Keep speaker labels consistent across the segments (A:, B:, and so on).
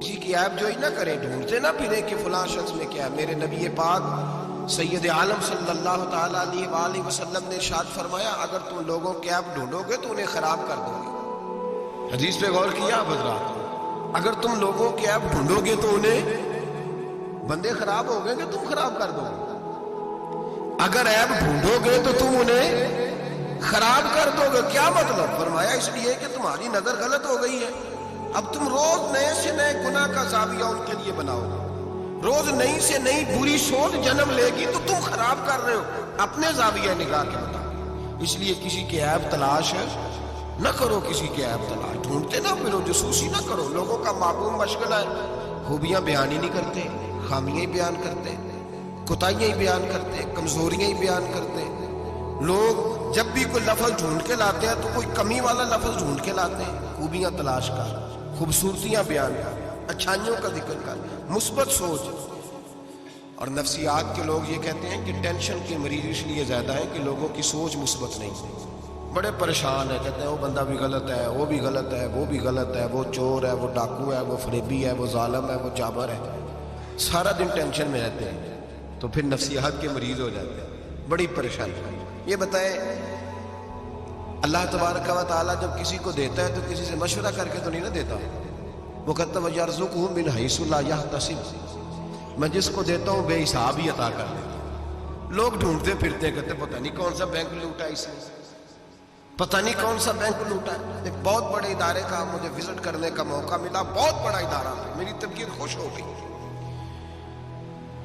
A: کسی کی عیب جوئی نہ کریں، ڈھونڈتے نہ پھریں کہ فلاں شخص میں کیا ہے۔ میرے نبی پاک سید عالم صلی اللہ تعالیٰ علیہ وآلہ وسلم نے ارشاد فرمایا اگر تم لوگوں کے عیب ڈھونڈو گے تو انہیں خراب کر دو گے۔ حدیث پہ غور کیا حضرات؟ اگر تم لوگوں کے عیب ڈھونڈو گے تو انہیں بندے خراب ہو گئے کہ تم خراب کر دو گے۔ اگر عیب ڈھونڈو گے تو تم انہیں خراب کر دو گے۔ کیا مطلب؟ فرمایا اس لیے کہ تمہاری نظر غلط ہو گئی ہے، اب تم روز نئے سے نئے گناہ کا زاویہ ان کے لیے بناؤ گے، روز نئی سے نئی بری سوچ جنم لے گی تو تم خراب کر رہے ہو اپنے زاویہ نگاہ کے مطابق۔ اس لیے کسی کے عیب تلاش نہ کرو، کسی کے عیب تلاش ڈھونڈتے نہ پھرو، جاسوسی نہ کرو۔ لوگوں کا معمول مشغلہ ہے، خوبیاں بیان ہی نہیں کرتے، خامیاں ہی بیان کرتے، کوتاہیاں ہی بیان کرتے، کمزوریاں ہی بیان کرتے۔ لوگ جب بھی کوئی لفظ ڈھونڈ کے لاتے ہیں تو کوئی کمی والا لفظ ڈھونڈ کے لاتے ہیں، خوبیاں تلاش کر، خوبصورتیاں بیان کر، اچھائیوں کا ذکر کر، مثبت سوچ۔ اور نفسیات کے لوگ یہ کہتے ہیں کہ ٹینشن کے مریض اس لیے زیادہ ہیں کہ لوگوں کی سوچ مثبت نہیں، بڑے پریشان ہیں، کہتے ہیں وہ بندہ بھی غلط ہے، وہ بھی غلط ہے، وہ بھی غلط ہے، وہ چور ہے، وہ ڈاکو ہے، وہ فریبی ہے، وہ ظالم ہے، وہ جابر ہے، سارا دن ٹینشن میں رہتے ہیں، تو پھر نفسیات کے مریض ہو جاتے ہیں، بڑی پریشانی۔ یہ بتائیں اللہ تبارک و تعالیٰ جب کسی کو دیتا ہے تو کسی سے مشورہ کر کے تو نہیں نہ دیتا، وہ کہتا ہے وَيَرْزُقْهُ مِنْ حَيْثُ لَا يَحْتَسِبُ، میں جس کو دیتا ہوں بے حساب ہی عطا کر دیتا ہوں۔ لوگ ڈھونڈتے پھرتے ہیں، کہتے ہیں پتہ نہیں کون سا بینک لوٹا اس نے، پتہ نہیں کون سا بینک لوٹا ہے۔ ایک بہت بڑے ادارے کا مجھے وزٹ کرنے کا موقع ملا، بہت بڑا ادارہ تھا، میری طبیعت خوش ہو گئی۔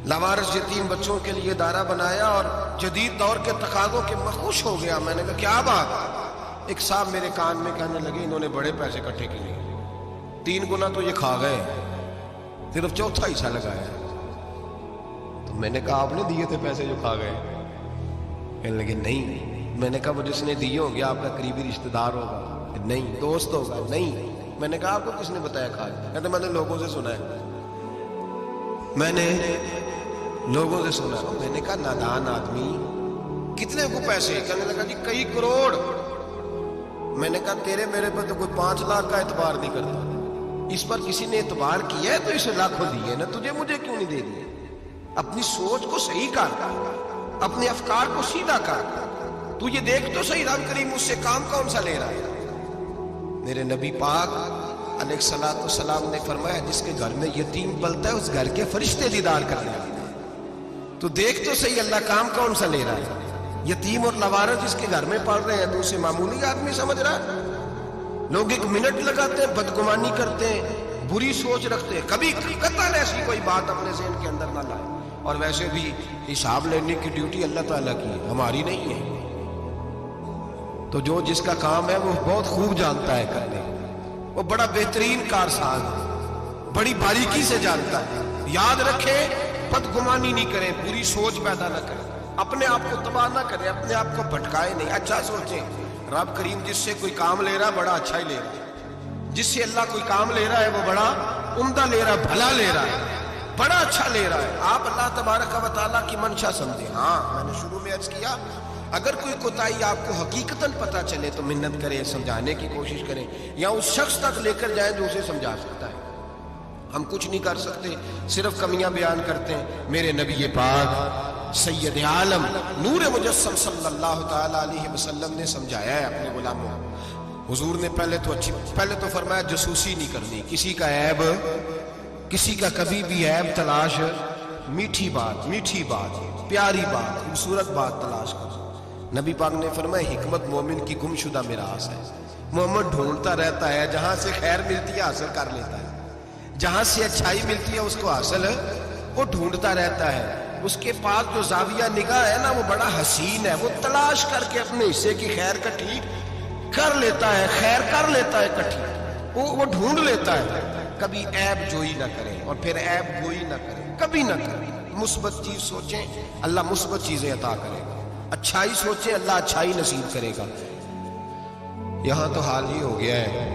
A: لاوارث یتیم بچوں کے لیے ادارہ بنایا اور جدید دور کے تقاضوں کے میں خوش ہو گیا۔ میں نے کہا کیا بات؟ ایک صاحب میرے کان میں کہنے لگے انہوں نے بڑے پیسے اکٹھے کیے، 3 گنا تو یہ کھا گئے، صرف چوتھا حصہ لگایا۔ تو میں نے کہا آپ نے دیے تھے پیسے جو کھا گئے؟ کہنے لگے نہیں۔ میں نے کہا وہ جس نے دیے ہوں گے آپ کا قریبی رشتہ دار ہوگا؟ نہیں۔ دوست ہوگا؟ نہیں۔ میں نے کہا آپ کو کس نے بتایا کھا گئے؟ کہتے میں نے لوگوں سے سنا ہے، میں نے لوگوں سے سنا۔ میں نے کہا نادان آدمی، کتنے کو پیسے؟ کہنے لگا جی کئی کروڑ۔ میں نے کہا تیرے میرے پر تو کوئی 5 لاکھ کا اعتبار نہیں کرتا، اس پر کسی نے اعتبار کیا ہے تو اسے لاکھوں دیے نا، تجھے مجھے کیوں نہیں دے دیے؟ اپنی سوچ کو صحیح کر، اپنے افکار کو سیدھا کر، تو یہ دیکھ تو صحیح رب کریم مجھ سے کام کون سا لے رہا ہے۔ میرے نبی پاک علیہ الصلوۃ والسلام نے فرمایا جس کے گھر میں یتیم پلتا ہے اس گھر کے فرشتے دیدار کرنے آتے ہیں، تو دیکھ تو صحیح اللہ کام کون سا لے رہا ہے۔ یتیم اور لوارث جس کے گھر میں پڑھ رہے ہیں تو اسے معمولی آدمی سمجھ رہا ہے۔ لوگ 1 منٹ لگاتے ہیں، بدگمانی کرتے ہیں، بری سوچ رکھتے ہیں، کبھی قطعاً ایسی کوئی بات اپنے ذہن کے اندر نہ لائے۔ اور ویسے بھی حساب لینے کی ڈیوٹی اللہ تعالیٰ کی ہے، ہماری نہیں ہے۔ تو جو جس کا کام ہے وہ بہت خوب جانتا ہے کرنے، وہ بڑا بہترین کارساز ہے، بڑی باریکی سے جانتا ہے۔ یاد رکھیں بدگمانی نہیں کریں، بری سوچ پیدا نہ کریں، اپنے آپ کو تباہ نہ کریں، اپنے آپ کو بھٹکائے نہیں، اچھا سوچیں۔ رب کریم جس سے کوئی کام لے رہا ہے بڑا اچھا ہی لے رہا ہے، جس سے اللہ کوئی کام لے رہا ہے وہ بڑا عمدہ لے رہا ہے، بھلا لے رہا ہے، بڑا اچھا لے رہا ہے۔ آپ اللہ تبارک و تعالیٰ کی منشا سمجھیں۔ ہاں میں نے شروع میں عرض کیا اگر کوئی کوتاہی آپ کو حقیقتاً پتہ چلے تو منت کریں، سمجھانے کی کوشش کریں، یا اس شخص تک لے کر جائیں جو اسے سمجھا سکتا ہے۔ ہم کچھ نہیں کر سکتے، صرف کمیاں بیان کرتے ہیں۔ میرے نبی پاک سید عالم نور مجسم صلی اللہ تعالیٰ علیہ وسلم نے سمجھایا ہے اپنے غلاموں کو۔ حضور نے پہلے تو فرمایا جاسوسی نہیں کرنی، کسی کا عیب، کسی کا کبھی بھی عیب تلاش، میٹھی بات، پیاری بات، خوبصورت بات تلاش کرو۔ نبی پاک نے فرمایا حکمت مومن کی گم شدہ میراث ہے۔ مومن ڈھونڈتا رہتا ہے، جہاں سے خیر ملتی ہے حاصل کر لیتا ہے، جہاں سے اچھائی ملتی ہے اس کو حاصل وہ ڈھونڈتا رہتا ہے۔ اس کے پاس جو زاویہ نگاہ ہے نا وہ بڑا حسین ہے، وہ تلاش کر کے اپنے حصے کی خیر کٹھی کر لیتا ہے، خیر کر لیتا ہے کٹھی، وہ ڈھونڈ لیتا ہے۔ کبھی عیب جوئی نہ کریں اور پھر عیب گوئی نہ کریں، کبھی نہ کریں۔ مثبت چیز سوچیں اللہ مثبت چیزیں عطا کرے گا، اچھائی سوچیں اللہ اچھائی نصیب کرے گا۔ یہاں تو حال ہی ہو گیا ہے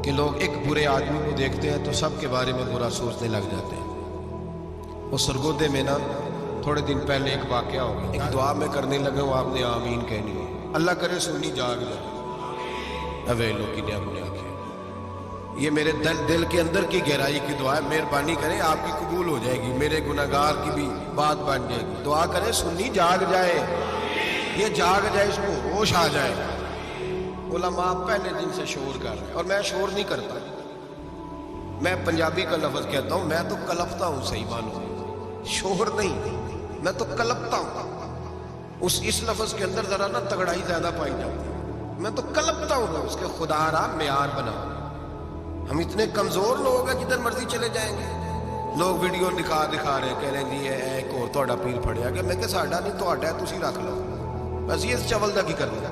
A: کہ لوگ ایک برے آدمی کو دیکھتے ہیں تو سب کے بارے میں برا سوچنے لگ جاتے ہیں۔ وہ سرگودے میں نا تھوڑے دن پہلے ایک واقعہ ہو گیا، ایک دعا میں کرنے لگے وہ آپ نے آمین کہنی ہے، اللہ کرے سنی جاگ جائے اوے لوگ نے اپنے آنکھیں یہ میرے دل کے اندر کی گہرائی کی دعا ہے، مہربانی کریں آپ کی قبول ہو جائے گی، میرے گناہگار کی بھی بات بن جائے گی۔ دعا کریں سنی جاگ جائے، یہ جاگ جائے، اس کو ہوش آ جائے۔ علماء پہلے دن سے شور کر رہے ہیں، اور میں شور نہیں کرتا، میں پنجابی کا لفظ کہتا ہوں، میں تو کلپتا ہوں، صحیح معلوم، شور نہیں، میں تو کلپتا ہوں۔ اس لفظ کے اندر ذرا نا تگڑائی زیادہ پائی جاتی ہے، میں تو کلپتا ہوں، اس کے خدا را معیار بنا۔ ہم اتنے کمزور لوگ ہیں، جدھر مرضی چلے جائیں گے، لوگ ویڈیو دکھا رہے ہیں، کہہ رہے ہیں جی ایک اور تہاڈا پیر پھڑیا گیا، میں کہ ساڈا نہیں تہاڈا ہے، تسی رکھ لو، بس یہ چول دا کی کرنا،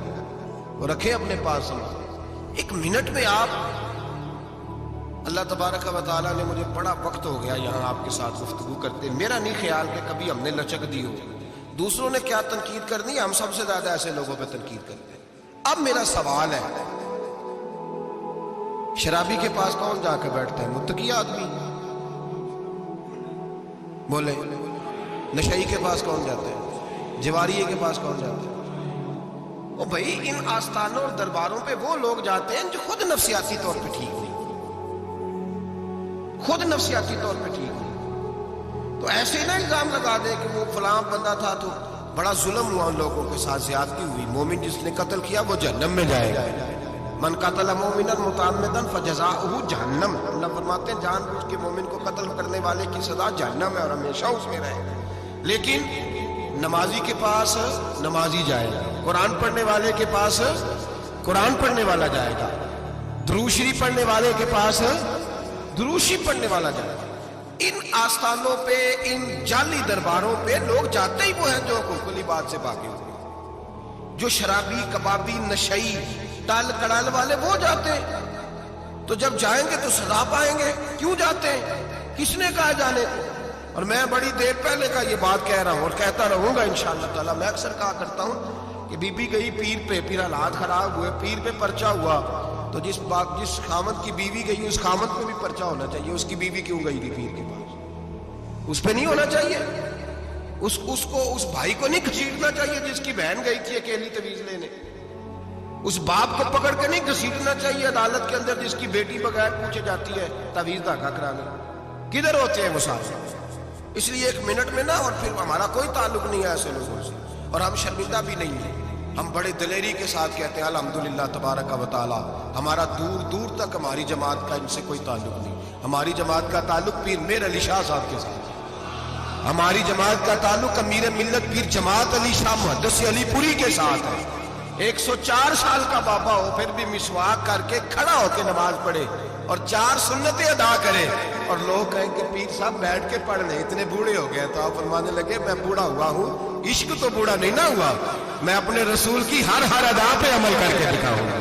A: وہ رکھیں اپنے پاس سامان۔ ایک منٹ میں آپ، اللہ تبارک و تعالیٰ نے مجھے بڑا وقت ہو گیا یہاں آپ کے ساتھ گفتگو کرتے، میرا نہیں خیال کہ کبھی ہم نے لچک دی ہو، دوسروں نے کیا تنقید کرنی، ہم سب سے زیادہ ایسے لوگوں پہ تنقید کرتے ہیں۔ اب میرا سوال ہے، شرابی کے پاس کون جا کے بیٹھتا ہے؟ متقی آدمی؟ بولے۔ نشئی کے پاس کون جاتا ہے؟ جواریے کے پاس کون جاتا ہے؟ او بھائی، ان آستانوں اور درباروں پہ وہ لوگ جاتے ہیں جو خود نفسیاتی طور پہ ٹھیک نہیں، خود نفسیاتی طور پہ ٹھیک نہیں، تو ایسے نہ الزام لگا دے کہ وہ فلاں بندہ تھا تو بڑا ظلم ہوا ان لوگوں کے ساتھ، زیادتی ہوئی، مومن جس نے قتل کیا وہ جہنم میں جائے گا۔ من قتل مومنا متعمدا فجزاؤہ جہنم، اللہ فرماتے ہیں جان بوجھ کے مومن کو قتل کرنے والے کی سزا جہنم ہے اور ہمیشہ اس میں رہے گا۔ لیکن نمازی کے پاس نمازی جائے گا، قرآن پڑھنے والے کے پاس قرآن پڑھنے والا جائے گا، درود شریف پڑھنے والے کے پاس درود شریف پڑھنے والا جائے گا۔ ان آستانوں پہ، ان جعلی درباروں پہ لوگ جاتے ہی وہ ہیں جو کلی بات سے باقی ہوتے، جو شرابی، کبابی، نشئی، ٹال کڑال والے وہ جاتے ہیں۔ تو جب جائیں گے تو سزا پائیں گے، کیوں جاتے ہیں؟ کس نے کہا جانے؟ اور میں بڑی دیر پہلے کا یہ بات کہہ رہا ہوں اور کہتا رہوں گا انشاءاللہ تعالی۔ میں اکثر کہا کرتا ہوں کہ بی بی گئی پیر پہ، پیر حالات خراب ہوئے، پیر پہ پرچہ ہوا، تو جس خامد کی بیوی گئی اس خامد پہ بھی پرچہ ہونا چاہیے۔ اس کی بیوی کیوں گئی تھی پیر کے پاس؟ اس پہ نہیں ہونا چاہیے؟ اس بھائی کو نہیں گھسیٹنا چاہیے جس کی بہن گئی تھی اکیلی تویز لینے؟ اس باپ کو پکڑ کے نہیں گھسیٹنا چاہیے عدالت کے اندر جس کی بیٹی بغیر پوچھے جاتی ہے تویز دھاگا کرانے؟ کدھر ہوتے ہیں وہ سارے؟ اس لیے ایک منٹ میں نہ، اور پھر ہمارا کوئی تعلق نہیں ہے ایسے لوگوں سے، اور ہم شرمندہ بھی نہیں ہیں، ہم بڑے دلیری کے ساتھ کہتے ہیں الحمدللہ تبارک و تعالی، ہمارا دور دور تک ہماری جماعت کا ان سے کوئی تعلق نہیں۔ ہماری جماعت کا تعلق پیر میر علی شاہ صاحب کے ساتھ، ہماری جماعت کا تعلق امیر ملت پیر جماعت علی شاہ محدث علی پوری کے ساتھ ہے۔ 104 سال کا بابا ہو پھر بھی مسواک کر کے کھڑا ہو کے نماز پڑھے اور 4 سنتیں ادا کرے، اور لوگ کہیں کہ پیر صاحب بیٹھ کے پڑھ لیں، اتنے بوڑھے ہو گئے۔ تو آپ فرمانے لگے میں بوڑھا ہوا ہوں، عشق تو بوڑھا نہیں نہ ہوا، میں اپنے رسول کی ہر ادا پہ عمل کر کے دکھاؤں گا۔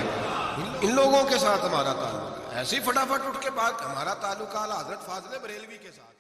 A: ان لوگوں کے ساتھ ہمارا تعلق ہے، ایسے ہی فٹافٹ اٹھ کے بات، ہمارا تعلق اعلیٰ حضرت فاضل بریلوی کے ساتھ۔